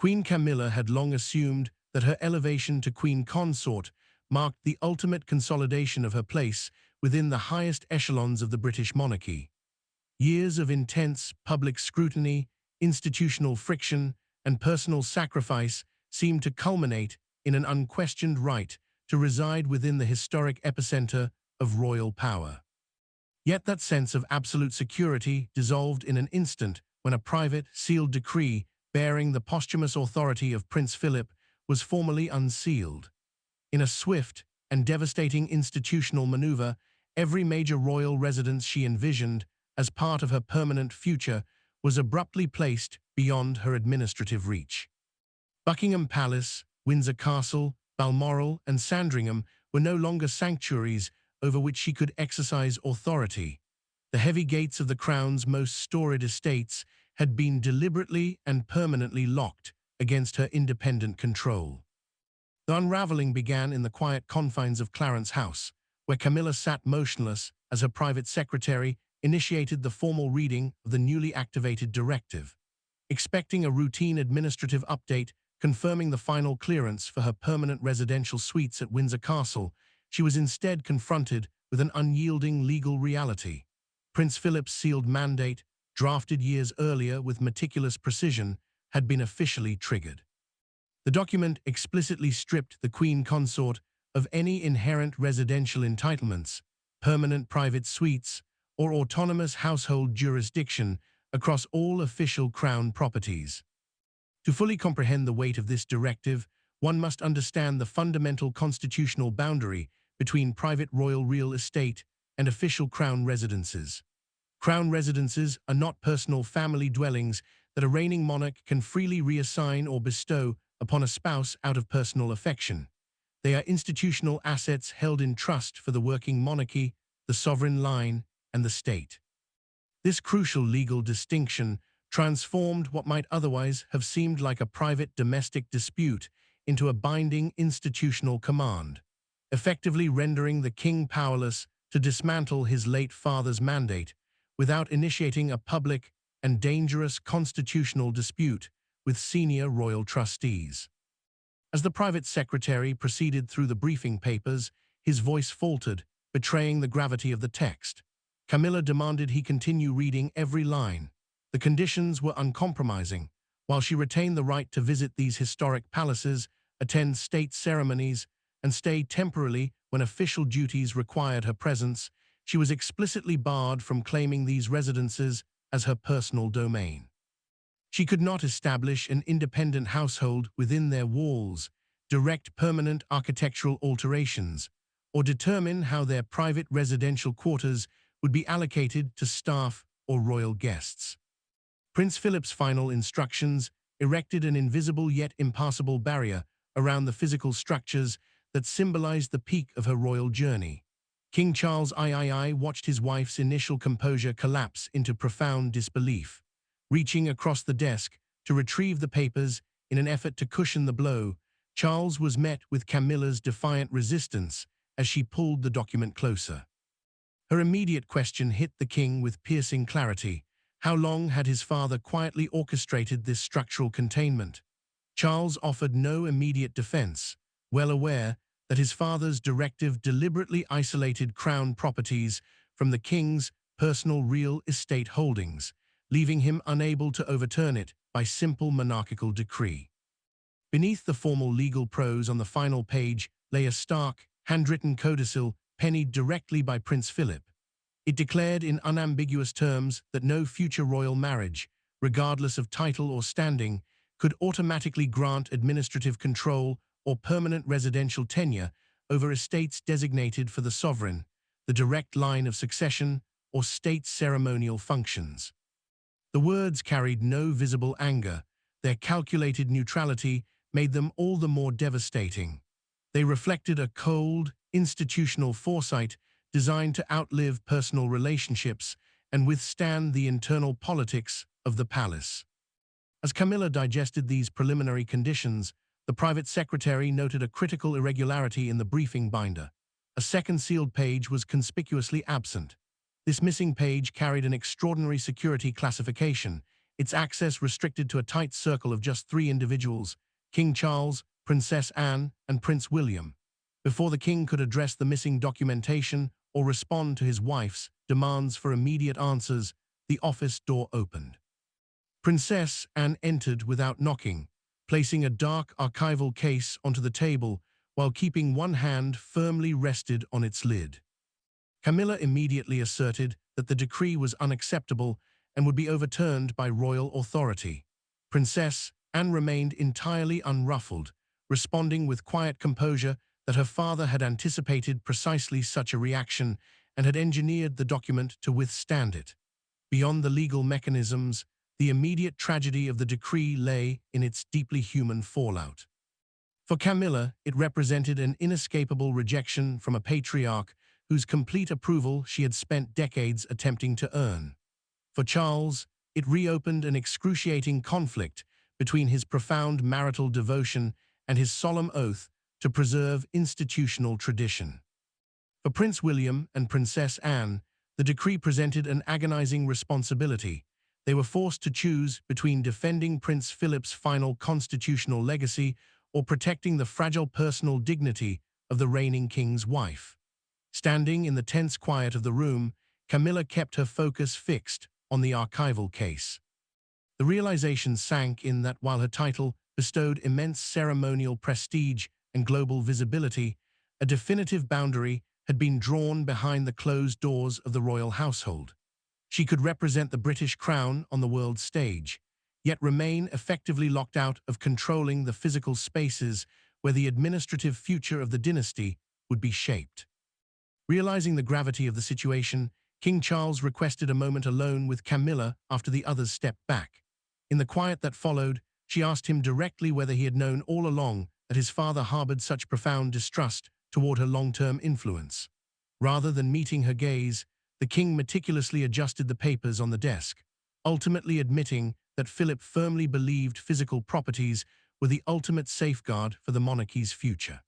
Queen Camilla had long assumed that her elevation to queen consort marked the ultimate consolidation of her place within the highest echelons of the British monarchy. Years of intense public scrutiny, institutional friction, and personal sacrifice seemed to culminate in an unquestioned right to reside within the historic epicenter of royal power. Yet that sense of absolute security dissolved in an instant when a private, sealed decree bearing the posthumous authority of Prince Philip was formally unsealed. In a swift and devastating institutional maneuver, every major royal residence she envisioned as part of her permanent future was abruptly placed beyond her administrative reach. Buckingham Palace, Windsor Castle, Balmoral, and Sandringham were no longer sanctuaries over which she could exercise authority. The heavy gates of the Crown's most storied estates had been deliberately and permanently locked against her independent control. The unraveling began in the quiet confines of Clarence House, where Camilla sat motionless as her private secretary initiated the formal reading of the newly activated directive. Expecting a routine administrative update confirming the final clearance for her permanent residential suites at Windsor Castle, she was instead confronted with an unyielding legal reality. Prince Philip's sealed mandate, drafted years earlier with meticulous precision, had been officially triggered. The document explicitly stripped the Queen Consort of any inherent residential entitlements, permanent private suites, or autonomous household jurisdiction across all official Crown properties. To fully comprehend the weight of this directive, one must understand the fundamental constitutional boundary between private royal real estate and official Crown residences. Crown residences are not personal family dwellings that a reigning monarch can freely reassign or bestow upon a spouse out of personal affection. They are institutional assets held in trust for the working monarchy, the sovereign line, and the state. This crucial legal distinction transformed what might otherwise have seemed like a private domestic dispute into a binding institutional command, effectively rendering the king powerless to dismantle his late father's mandate without initiating a public and dangerous constitutional dispute with senior royal trustees. As the private secretary proceeded through the briefing papers, his voice faltered, betraying the gravity of the text. Camilla demanded he continue reading every line. The conditions were uncompromising. While she retained the right to visit these historic palaces, attend state ceremonies, and stay temporarily when official duties required her presence, she was explicitly barred from claiming these residences as her personal domain. She could not establish an independent household within their walls, direct permanent architectural alterations, or determine how their private residential quarters would be allocated to staff or royal guests. Prince Philip's final instructions erected an invisible yet impassable barrier around the physical structures that symbolized the peak of her royal journey. King Charles III watched his wife's initial composure collapse into profound disbelief. Reaching across the desk to retrieve the papers in an effort to cushion the blow, Charles was met with Camilla's defiant resistance as she pulled the document closer. Her immediate question hit the king with piercing clarity. How long had his father quietly orchestrated this structural containment? Charles offered no immediate defense, well aware that his father's directive deliberately isolated Crown properties from the king's personal real estate holdings, leaving him unable to overturn it by simple monarchical decree. Beneath the formal legal prose on the final page lay a stark, handwritten codicil pennied directly by Prince Philip. It declared in unambiguous terms that no future royal marriage, regardless of title or standing, could automatically grant administrative control or permanent residential tenure over estates designated for the sovereign, the direct line of succession, or state ceremonial functions. The words carried no visible anger. Their calculated neutrality made them all the more devastating. They reflected a cold, institutional foresight designed to outlive personal relationships and withstand the internal politics of the palace. As Camilla digested these preliminary conditions, the private secretary noted a critical irregularity in the briefing binder. A second sealed page was conspicuously absent. This missing page carried an extraordinary security classification, its access restricted to a tight circle of just 3 individuals: King Charles, Princess Anne, and Prince William. Before the king could address the missing documentation or respond to his wife's demands for immediate answers, the office door opened. Princess Anne entered without knocking, placing a dark archival case onto the table while keeping one hand firmly rested on its lid. Camilla immediately asserted that the decree was unacceptable and would be overturned by royal authority. Princess Anne remained entirely unruffled, responding with quiet composure that her father had anticipated precisely such a reaction and had engineered the document to withstand it. Beyond the legal mechanisms, the immediate tragedy of the decree lay in its deeply human fallout. For Camilla, it represented an inescapable rejection from a patriarch whose complete approval she had spent decades attempting to earn. For Charles, it reopened an excruciating conflict between his profound marital devotion and his solemn oath to preserve institutional tradition. For Prince William and Princess Anne, the decree presented an agonizing responsibility. They were forced to choose between defending Prince Philip's final constitutional legacy or protecting the fragile personal dignity of the reigning king's wife. Standing in the tense quiet of the room, Camilla kept her focus fixed on the archival case. The realization sank in that while her title bestowed immense ceremonial prestige and global visibility, a definitive boundary had been drawn behind the closed doors of the royal household. She could represent the British crown on the world stage, yet remain effectively locked out of controlling the physical spaces where the administrative future of the dynasty would be shaped. Realizing the gravity of the situation, King Charles requested a moment alone with Camilla after the others stepped back. In the quiet that followed, she asked him directly whether he had known all along that his father harbored such profound distrust toward her long-term influence. Rather than meeting her gaze, the king meticulously adjusted the papers on the desk, ultimately admitting that Philip firmly believed physical properties were the ultimate safeguard for the monarchy's future.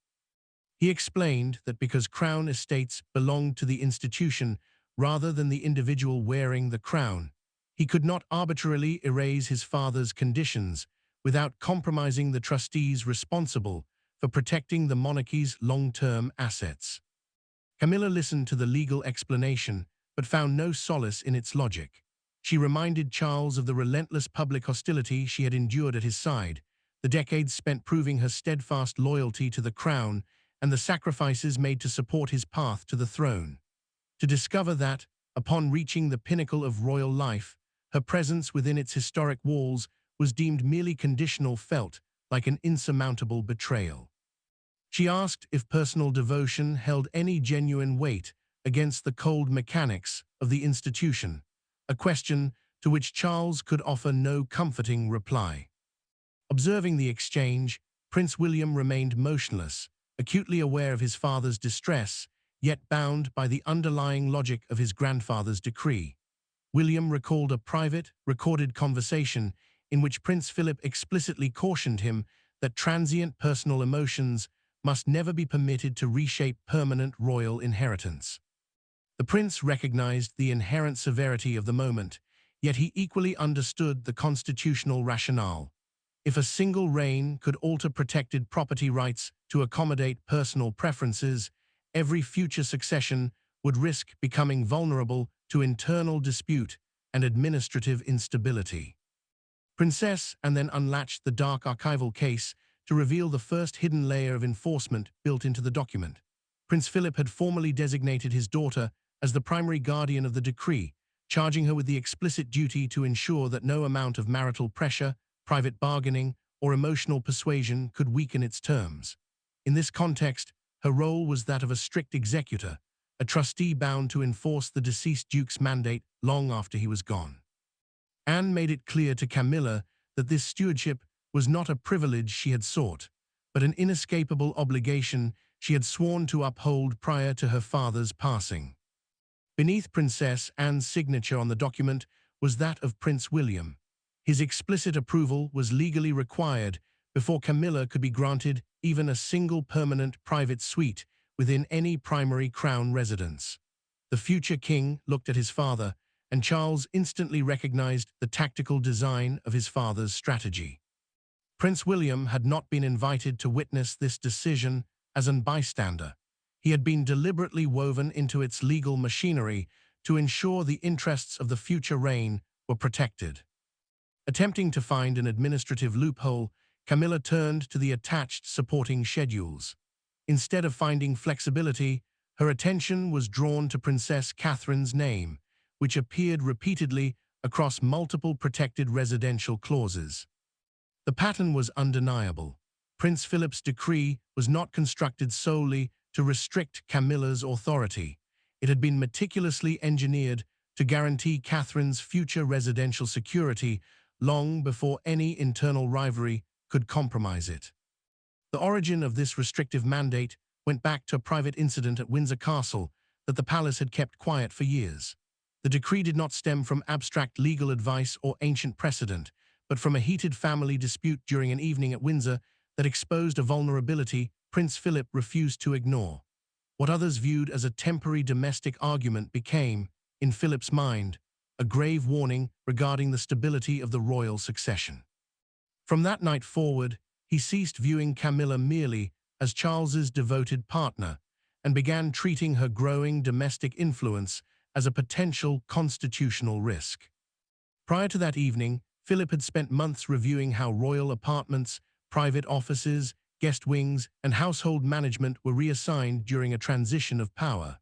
He explained that because crown estates belonged to the institution rather than the individual wearing the crown, he could not arbitrarily erase his father's conditions without compromising the trustees responsible for protecting the monarchy's long-term assets. Camilla listened to the legal explanation, but found no solace in its logic. She reminded Charles of the relentless public hostility she had endured at his side, the decades spent proving her steadfast loyalty to the crown, and the sacrifices made to support his path to the throne. To discover that, upon reaching the pinnacle of royal life, her presence within its historic walls was deemed merely conditional felt like an insurmountable betrayal. She asked if personal devotion held any genuine weight against the cold mechanics of the institution, a question to which Charles could offer no comforting reply. Observing the exchange, Prince William remained motionless, acutely aware of his father's distress, yet bound by the underlying logic of his grandfather's decree. William recalled a private, recorded conversation in which Prince Philip explicitly cautioned him that transient personal emotions must never be permitted to reshape permanent royal inheritance. The prince recognized the inherent severity of the moment, yet he equally understood the constitutional rationale. If a single reign could alter protected property rights to accommodate personal preferences, every future succession would risk becoming vulnerable to internal dispute and administrative instability. Princess Anne then unlatched the dark archival case to reveal the first hidden layer of enforcement built into the document. Prince Philip had formally designated his daughter as the primary guardian of the decree, charging her with the explicit duty to ensure that no amount of marital pressure, private bargaining, or emotional persuasion could weaken its terms. In this context, her role was that of a strict executor, a trustee bound to enforce the deceased duke's mandate long after he was gone. Anne made it clear to Camilla that this stewardship was not a privilege she had sought, but an inescapable obligation she had sworn to uphold prior to her father's passing. Beneath Princess Anne's signature on the document was that of Prince William. His explicit approval was legally required before Camilla could be granted even a single permanent private suite within any primary crown residence. The future king looked at his father, and Charles instantly recognized the tactical design of his father's strategy. Prince William had not been invited to witness this decision as a bystander. He had been deliberately woven into its legal machinery to ensure the interests of the future reign were protected. Attempting to find an administrative loophole, Camilla turned to the attached supporting schedules. Instead of finding flexibility, her attention was drawn to Princess Catherine's name, which appeared repeatedly across multiple protected residential clauses. The pattern was undeniable. Prince Philip's decree was not constructed solely to restrict Camilla's authority. It had been meticulously engineered to guarantee Catherine's future residential security long before any internal rivalry could compromise it. The origin of this restrictive mandate went back to a private incident at Windsor Castle that the palace had kept quiet for years. The decree did not stem from abstract legal advice or ancient precedent, but from a heated family dispute during an evening at Windsor that exposed a vulnerability Prince Philip refused to ignore. What others viewed as a temporary domestic argument became, in Philip's mind, a grave warning regarding the stability of the royal succession. From that night forward, he ceased viewing Camilla merely as Charles's devoted partner and began treating her growing domestic influence as a potential constitutional risk. Prior to that evening, Philip had spent months reviewing how royal apartments, private offices, guest wings, and household management were reassigned during a transition of power.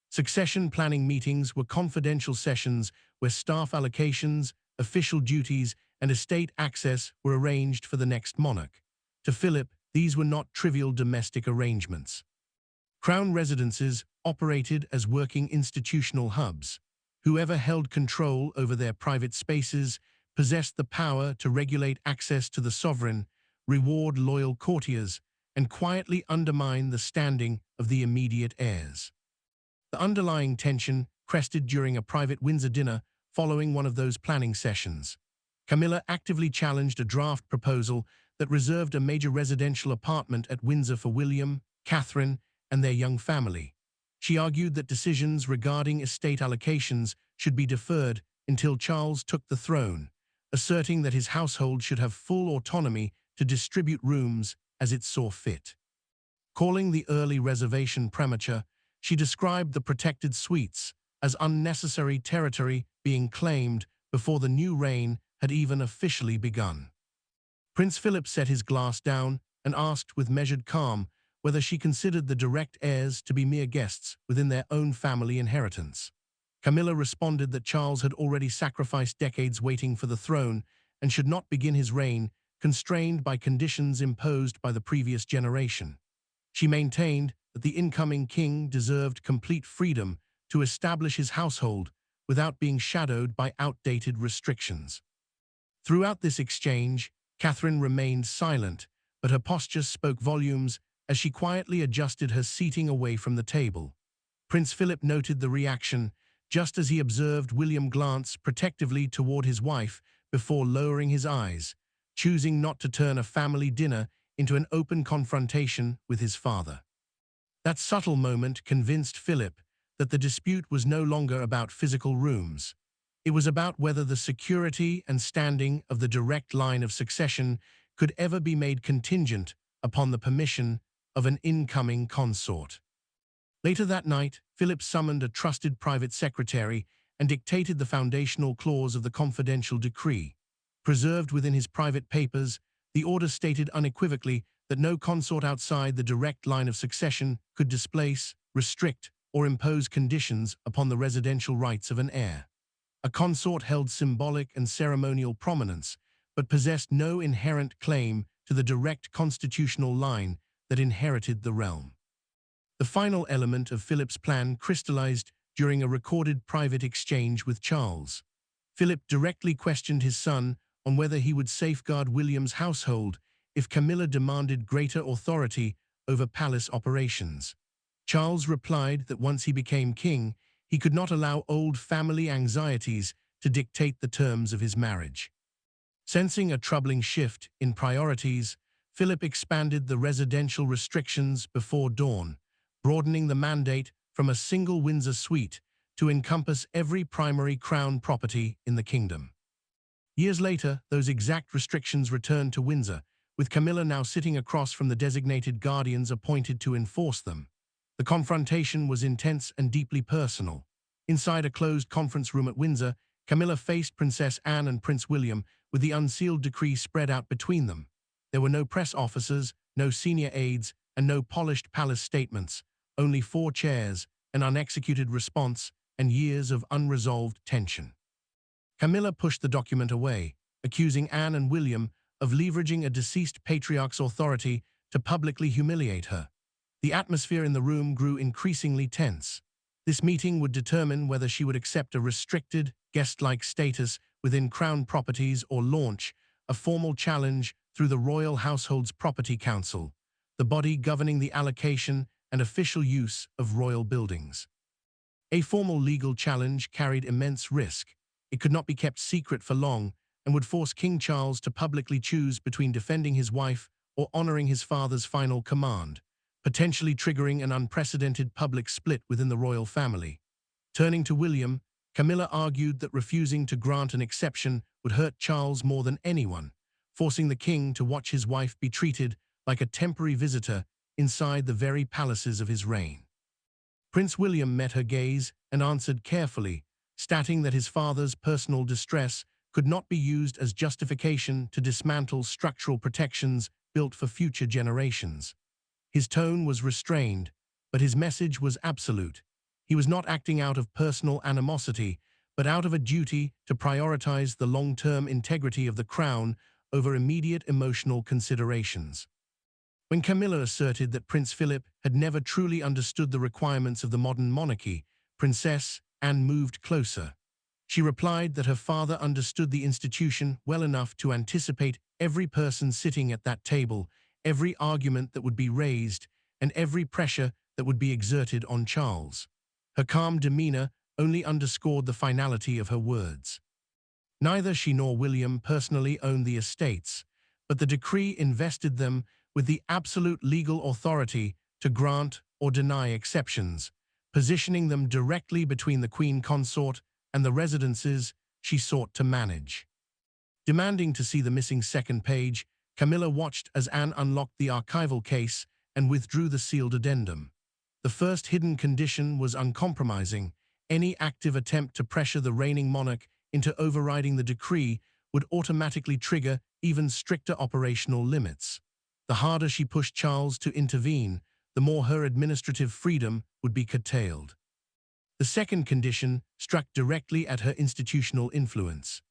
Succession planning meetings were confidential sessions where staff allocations, official duties, and estate access were arranged for the next monarch. To Philip, these were not trivial domestic arrangements. Crown residences operated as working institutional hubs. Whoever held control over their private spaces possessed the power to regulate access to the sovereign, reward loyal courtiers, and quietly undermine the standing of the immediate heirs. The underlying tension crested during a private Windsor dinner following one of those planning sessions. Camilla actively challenged a draft proposal that reserved a major residential apartment at Windsor for William, Catherine, and their young family. She argued that decisions regarding estate allocations should be deferred until Charles took the throne, asserting that his household should have full autonomy to distribute rooms as it saw fit. Calling the early reservation premature, she described the protected suites as unnecessary territory being claimed before the new reign had even officially begun. Prince Philip set his glass down and asked with measured calm whether she considered the direct heirs to be mere guests within their own family inheritance. Camilla responded that Charles had already sacrificed decades waiting for the throne and should not begin his reign constrained by conditions imposed by the previous generation. She maintained that the incoming king deserved complete freedom to establish his household without being shadowed by outdated restrictions. Throughout this exchange, Catherine remained silent, but her posture spoke volumes as she quietly adjusted her seating away from the table. Prince Philip noted the reaction, just as he observed William glance protectively toward his wife before lowering his eyes, choosing not to turn a family dinner into an open confrontation with his father. That subtle moment convinced Philip that the dispute was no longer about physical rooms. It was about whether the security and standing of the direct line of succession could ever be made contingent upon the permission of an incoming consort. Later that night, Philip summoned a trusted private secretary and dictated the foundational clause of the confidential decree. Preserved within his private papers, the order stated unequivocally that no consort outside the direct line of succession could displace, restrict, or impose conditions upon the residential rights of an heir. A consort held symbolic and ceremonial prominence, but possessed no inherent claim to the direct constitutional line that inherited the realm. The final element of Philip's plan crystallized during a recorded private exchange with Charles. Philip directly questioned his son on whether he would safeguard William's household if Camilla demanded greater authority over palace operations. Charles replied that once he became king, he could not allow old family anxieties to dictate the terms of his marriage. Sensing a troubling shift in priorities, Philip expanded the residential restrictions before dawn, broadening the mandate from a single Windsor suite to encompass every primary crown property in the kingdom. Years later, those exact restrictions returned to Windsor, with Camilla now sitting across from the designated guardians appointed to enforce them. The confrontation was intense and deeply personal. Inside a closed conference room at Windsor, Camilla faced Princess Anne and Prince William with the unsealed decree spread out between them. There were no press officers, no senior aides, and no polished palace statements, only 4 chairs, an unexecuted response, and years of unresolved tension. Camilla pushed the document away, accusing Anne and William of leveraging a deceased patriarch's authority to publicly humiliate her. The atmosphere in the room grew increasingly tense. This meeting would determine whether she would accept a restricted, guest-like status within Crown properties or launch a formal challenge through the Royal Household's Property Council, the body governing the allocation and official use of royal buildings. A formal legal challenge carried immense risk. It could not be kept secret for long and would force King Charles to publicly choose between defending his wife or honoring his father's final command, potentially triggering an unprecedented public split within the royal family. Turning to William, Camilla argued that refusing to grant an exception would hurt Charles more than anyone, forcing the king to watch his wife be treated like a temporary visitor inside the very palaces of his reign. Prince William met her gaze and answered carefully, stating that his father's personal distress could not be used as justification to dismantle structural protections built for future generations. His tone was restrained, but his message was absolute. He was not acting out of personal animosity, but out of a duty to prioritize the long-term integrity of the crown over immediate emotional considerations. When Camilla asserted that Prince Philip had never truly understood the requirements of the modern monarchy, Princess Anne moved closer. She replied that her father understood the institution well enough to anticipate every person sitting at that table, every argument that would be raised, and every pressure that would be exerted on Charles. Her calm demeanor only underscored the finality of her words. Neither she nor William personally owned the estates, but the decree invested them with the absolute legal authority to grant or deny exceptions, positioning them directly between the Queen Consort and the residences she sought to manage. Demanding to see the missing second page, Camilla watched as Anne unlocked the archival case and withdrew the sealed addendum. The first hidden condition was uncompromising. Any active attempt to pressure the reigning monarch into overriding the decree would automatically trigger even stricter operational limits. The harder she pushed Charles to intervene, the more her administrative freedom would be curtailed. The second condition struck directly at her institutional influence.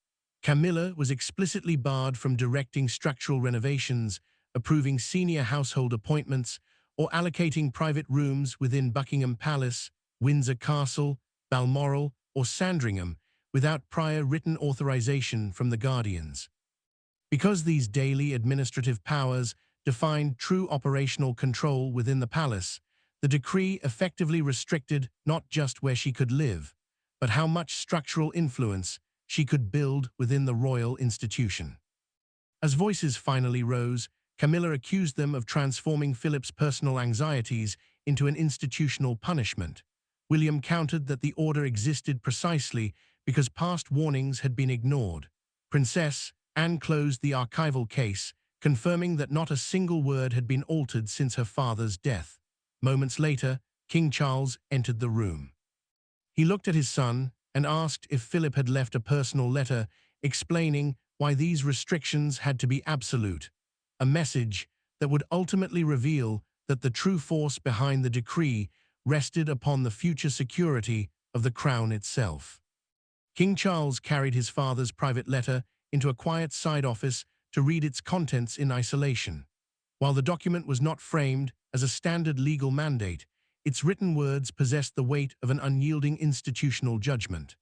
Camilla was explicitly barred from directing structural renovations, approving senior household appointments, or allocating private rooms within Buckingham Palace, Windsor Castle, Balmoral, or Sandringham without prior written authorization from the guardians. Because these daily administrative powers defined true operational control within the palace, the decree effectively restricted not just where she could live, but how much structural influence she could build within the royal institution. As voices finally rose, Camilla accused them of transforming Philip's personal anxieties into an institutional punishment. William countered that the order existed precisely because past warnings had been ignored. Princess Anne closed the archival case, confirming that not a single word had been altered since her father's death. Moments later, King Charles entered the room. He looked at his son and asked if Philip had left a personal letter explaining why these restrictions had to be absolute, a message that would ultimately reveal that the true force behind the decree rested upon the future security of the crown itself. King Charles carried his father's private letter into a quiet side office to read its contents in isolation. While the document was not framed as a standard legal mandate, its written words possessed the weight of an unyielding institutional judgment.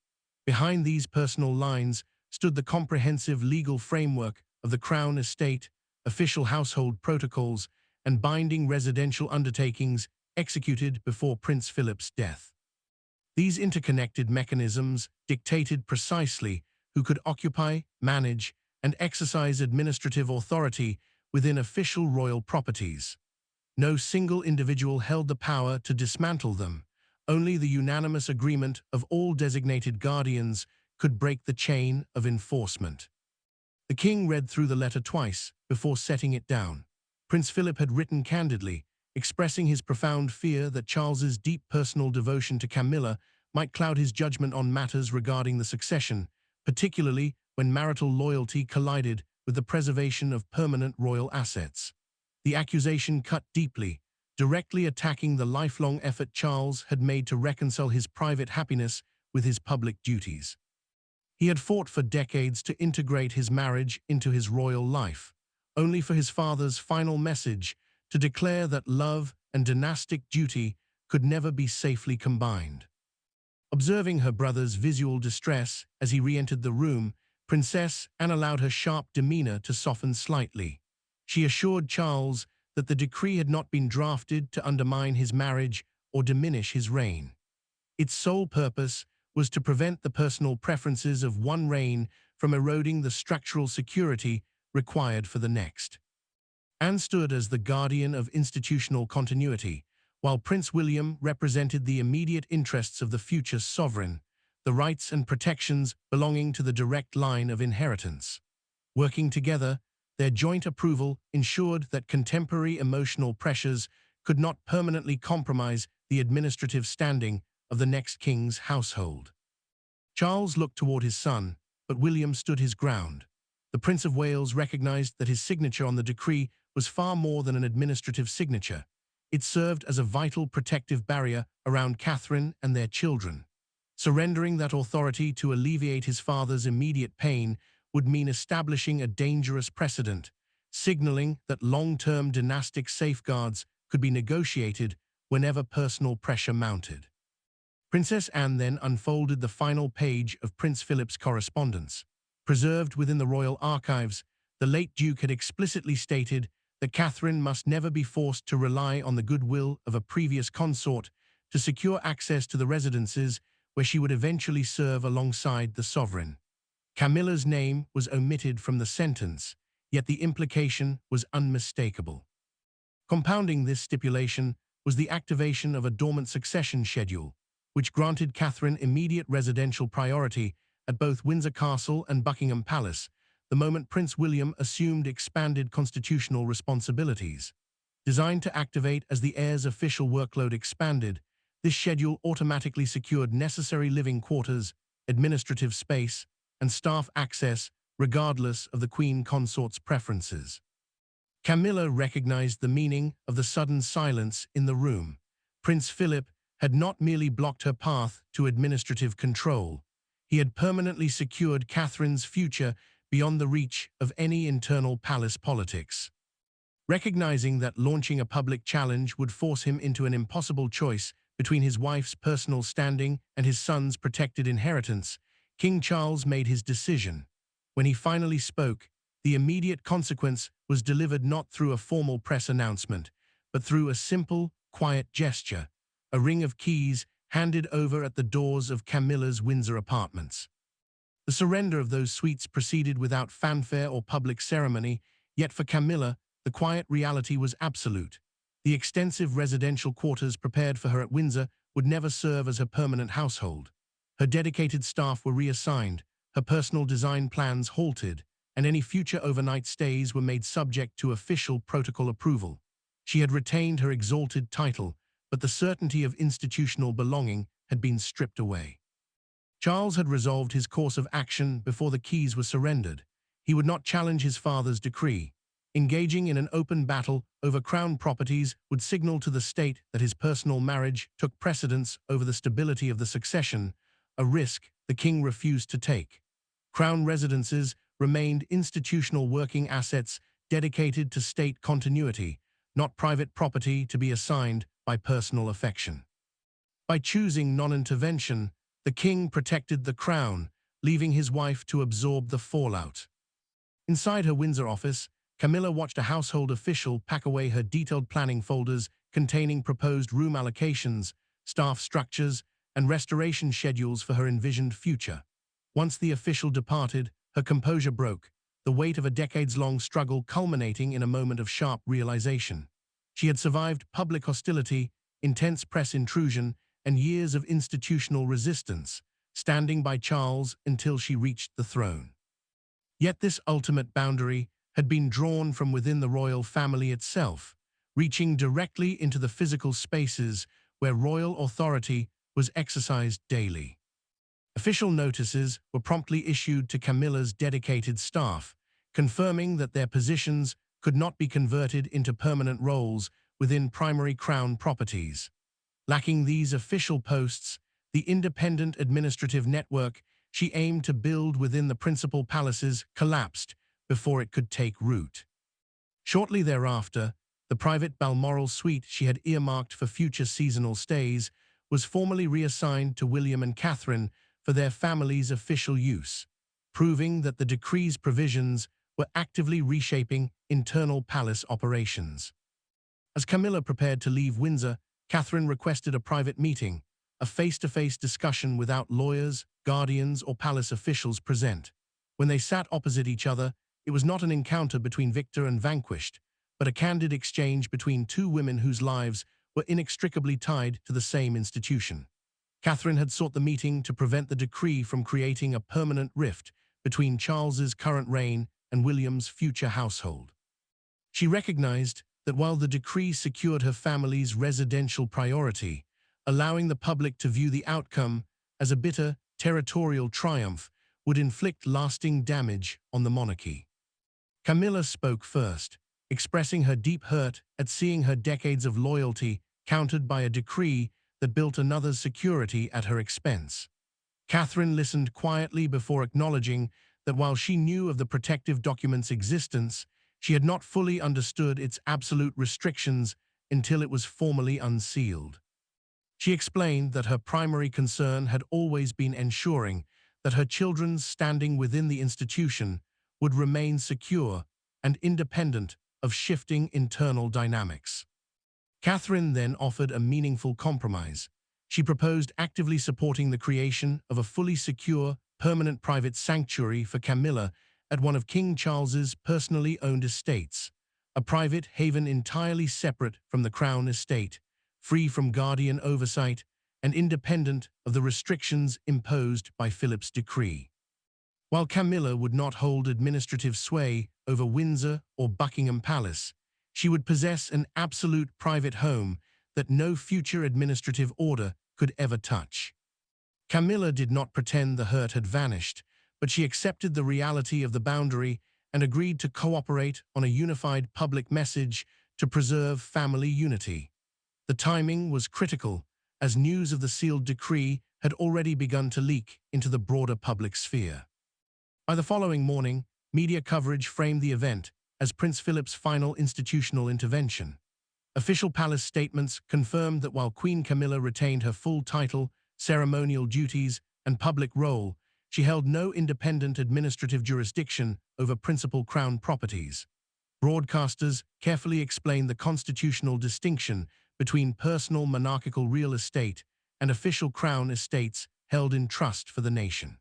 Behind these personal lines stood the comprehensive legal framework of the Crown estate, official household protocols, and binding residential undertakings executed before Prince Philip's death. These interconnected mechanisms dictated precisely who could occupy, manage, and exercise administrative authority within official royal properties. No single individual held the power to dismantle them. Only the unanimous agreement of all designated guardians could break the chain of enforcement. The king read through the letter twice before setting it down. Prince Philip had written candidly, expressing his profound fear that Charles's deep personal devotion to Camilla might cloud his judgment on matters regarding the succession, particularly when marital loyalty collided with the preservation of permanent royal assets. The accusation cut deeply, directly attacking the lifelong effort Charles had made to reconcile his private happiness with his public duties. He had fought for decades to integrate his marriage into his royal life, only for his father's final message to declare that love and dynastic duty could never be safely combined. Observing her brother's visual distress as he re-entered the room, Princess Anne allowed her sharp demeanor to soften slightly. She assured Charles that the decree had not been drafted to undermine his marriage or diminish his reign. Its sole purpose was to prevent the personal preferences of one reign from eroding the structural security required for the next. Anne stood as the guardian of institutional continuity, while Prince William represented the immediate interests of the future sovereign, the rights and protections belonging to the direct line of inheritance. Working together, their joint approval ensured that contemporary emotional pressures could not permanently compromise the administrative standing of the next king's household. Charles looked toward his son, but William stood his ground. The Prince of Wales recognized that his signature on the decree was far more than an administrative signature. It served as a vital protective barrier around Catherine and their children. Surrendering that authority to alleviate his father's immediate pain would mean establishing a dangerous precedent, signaling that long-term dynastic safeguards could be negotiated whenever personal pressure mounted. Princess Anne then unfolded the final page of Prince Philip's correspondence. Preserved within the royal archives, the late Duke had explicitly stated that Catherine must never be forced to rely on the goodwill of a previous consort to secure access to the residences where she would eventually serve alongside the sovereign. Camilla's name was omitted from the sentence, yet the implication was unmistakable. Compounding this stipulation was the activation of a dormant succession schedule, which granted Catherine immediate residential priority at both Windsor Castle and Buckingham Palace, the moment Prince William assumed expanded constitutional responsibilities. Designed to activate as the heir's official workload expanded, this schedule automatically secured necessary living quarters, administrative space, and staff access regardless of the Queen Consort's preferences. Camilla recognized the meaning of the sudden silence in the room. Prince Philip had not merely blocked her path to administrative control. He had permanently secured Catherine's future beyond the reach of any internal palace politics. Recognizing that launching a public challenge would force him into an impossible choice between his wife's personal standing and his son's protected inheritance, King Charles made his decision. When he finally spoke, the immediate consequence was delivered not through a formal press announcement, but through a simple, quiet gesture, a ring of keys handed over at the doors of Camilla's Windsor apartments. The surrender of those suites proceeded without fanfare or public ceremony, yet for Camilla, the quiet reality was absolute. The extensive residential quarters prepared for her at Windsor would never serve as her permanent household. Her dedicated staff were reassigned, her personal design plans halted, and any future overnight stays were made subject to official protocol approval. She had retained her exalted title, but the certainty of institutional belonging had been stripped away. Charles had resolved his course of action before the keys were surrendered. He would not challenge his father's decree. Engaging in an open battle over crown properties would signal to the state that his personal marriage took precedence over the stability of the succession, a risk the king refused to take. Crown residences remained institutional working assets dedicated to state continuity, not private property to be assigned by personal affection. By choosing non-intervention, the king protected the crown, leaving his wife to absorb the fallout. Inside her Windsor office, Camilla watched a household official pack away her detailed planning folders containing proposed room allocations, staff structures, and restoration schedules for her envisioned future. Once the official departed, her composure broke, the weight of a decades-long struggle culminating in a moment of sharp realization. She had survived public hostility, intense press intrusion, and years of institutional resistance, standing by Charles until she reached the throne. Yet this ultimate boundary had been drawn from within the royal family itself, reaching directly into the physical spaces where royal authority was exercised daily. Official notices were promptly issued to Camilla's dedicated staff, confirming that their positions could not be converted into permanent roles within primary crown properties. Lacking these official posts, the independent administrative network she aimed to build within the principal palaces collapsed before it could take root. Shortly thereafter, the private Balmoral suite she had earmarked for future seasonal stays was formally reassigned to William and Catherine for their family's official use, proving that the decree's provisions were actively reshaping internal palace operations. As Camilla prepared to leave Windsor, Catherine requested a private meeting, a face-to-face discussion without lawyers, guardians, or palace officials present. When they sat opposite each other, it was not an encounter between victor and vanquished, but a candid exchange between two women whose lives were inextricably tied to the same institution. Catherine had sought the meeting to prevent the decree from creating a permanent rift between Charles's current reign and William's future household. She recognized that while the decree secured her family's residential priority, allowing the public to view the outcome as a bitter, territorial triumph would inflict lasting damage on the monarchy. Camilla spoke first, expressing her deep hurt at seeing her decades of loyalty countered by a decree that built another's security at her expense. Catherine listened quietly before acknowledging that while she knew of the protective document's existence, she had not fully understood its absolute restrictions until it was formally unsealed. She explained that her primary concern had always been ensuring that her children's standing within the institution would remain secure and independent of shifting internal dynamics. Catherine then offered a meaningful compromise. She proposed actively supporting the creation of a fully secure, permanent private sanctuary for Camilla at one of King Charles's personally owned estates, a private haven entirely separate from the Crown estate, free from guardian oversight, and independent of the restrictions imposed by Philip's decree. While Camilla would not hold administrative sway over Windsor or Buckingham Palace, she would possess an absolute private home that no future administrative order could ever touch. Camilla did not pretend the hurt had vanished, but she accepted the reality of the boundary and agreed to cooperate on a unified public message to preserve family unity. The timing was critical, as news of the sealed decree had already begun to leak into the broader public sphere. By the following morning, media coverage framed the event as Prince Philip's final institutional intervention. Official palace statements confirmed that while Queen Camilla retained her full title, ceremonial duties, and public role, she held no independent administrative jurisdiction over principal crown properties. Broadcasters carefully explained the constitutional distinction between personal monarchical real estate and official crown estates held in trust for the nation.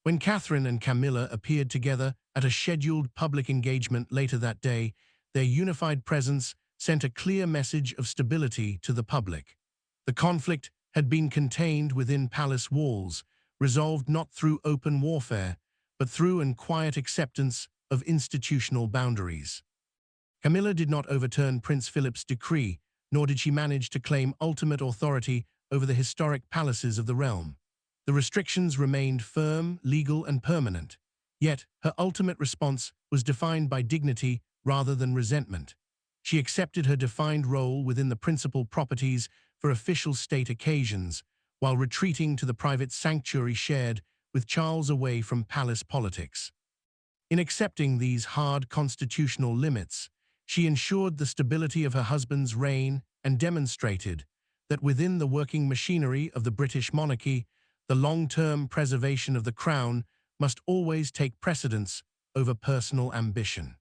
When Catherine and Camilla appeared together at a scheduled public engagement later that day, their unified presence sent a clear message of stability to the public. The conflict had been contained within palace walls, resolved not through open warfare, but through an quiet acceptance of institutional boundaries. Camilla did not overturn Prince Philip's decree, nor did she manage to claim ultimate authority over the historic palaces of the realm. The restrictions remained firm, legal, and permanent, yet her ultimate response was defined by dignity rather than resentment. She accepted her defined role within the principal properties for official state occasions, while retreating to the private sanctuary shared with Charles away from palace politics. In accepting these hard constitutional limits, she ensured the stability of her husband's reign and demonstrated that within the working machinery of the British monarchy, the long-term preservation of the crown must always take precedence over personal ambition.